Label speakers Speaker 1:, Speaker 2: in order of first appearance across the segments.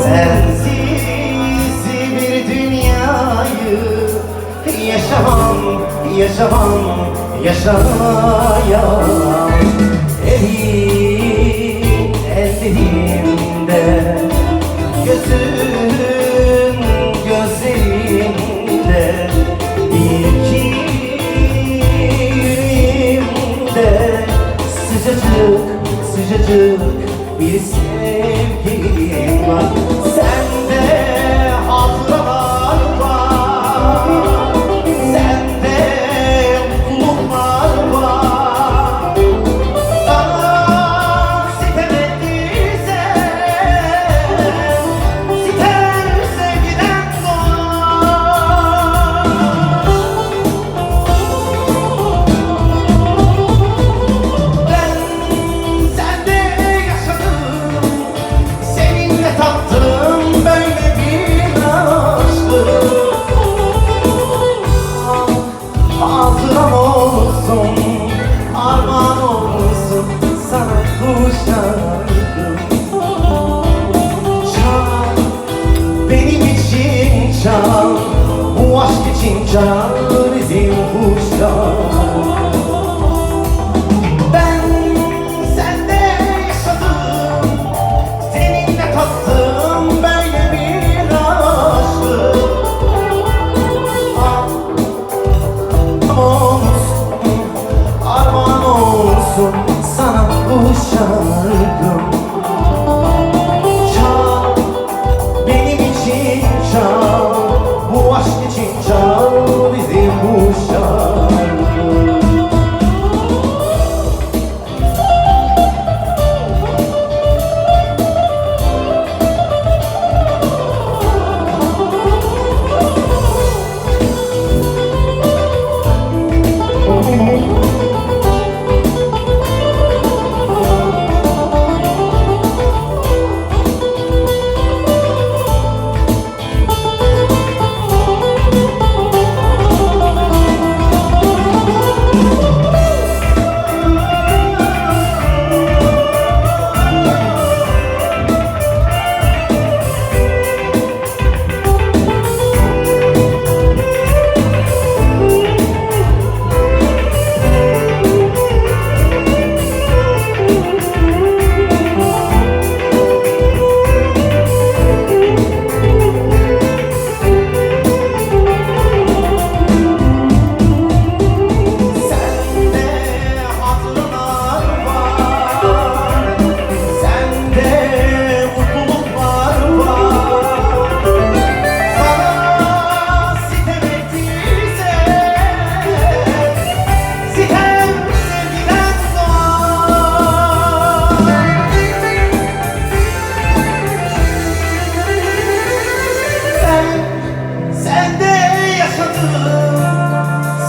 Speaker 1: Sensiz bir dünyayı yaşamam, yaşamam, yaşayamam. Elin ellerimde, gözün gözlerimde, bir iki yüreğimde sıcacık sıcacık bir sevgilim var. Sende hatıralar var, sende mutluluklar var. Sana sitem ettiysen, sitem sevgiden doğar. Ben sende yaşadım, seninle tattım böyle bir aşkı. Hatıram olsun, armağan olsun sana bu şarkı. Çal, benim için çal, bu aşk için çal bizim bu şarkı. Ben sende yaşadım, seninle tattım böyle bir aşkı. Armağan olsun sana bu şarkım. Çal, benim için çal, bu aşk için çal bizim bu şarkı.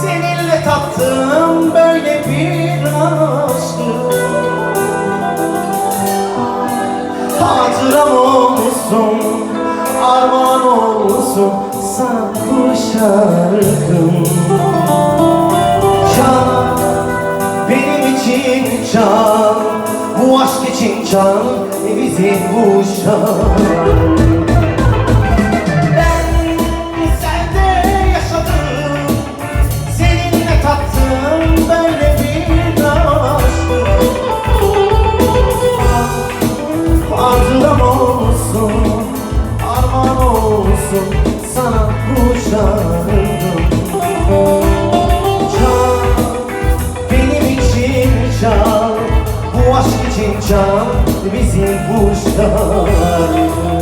Speaker 1: Seninle tattım böyle bir aşkı. Hatıram olsun, armağan olsun sana bu şarkım. Çal, benim için çal, bu aşk için çal bizim bu şarkı. Böyle bir aşkı. Arzulam olsun, armağan olsun sana bu şarkım. Çal, benim için çal, bu aşk için çal bizim bu şarkı.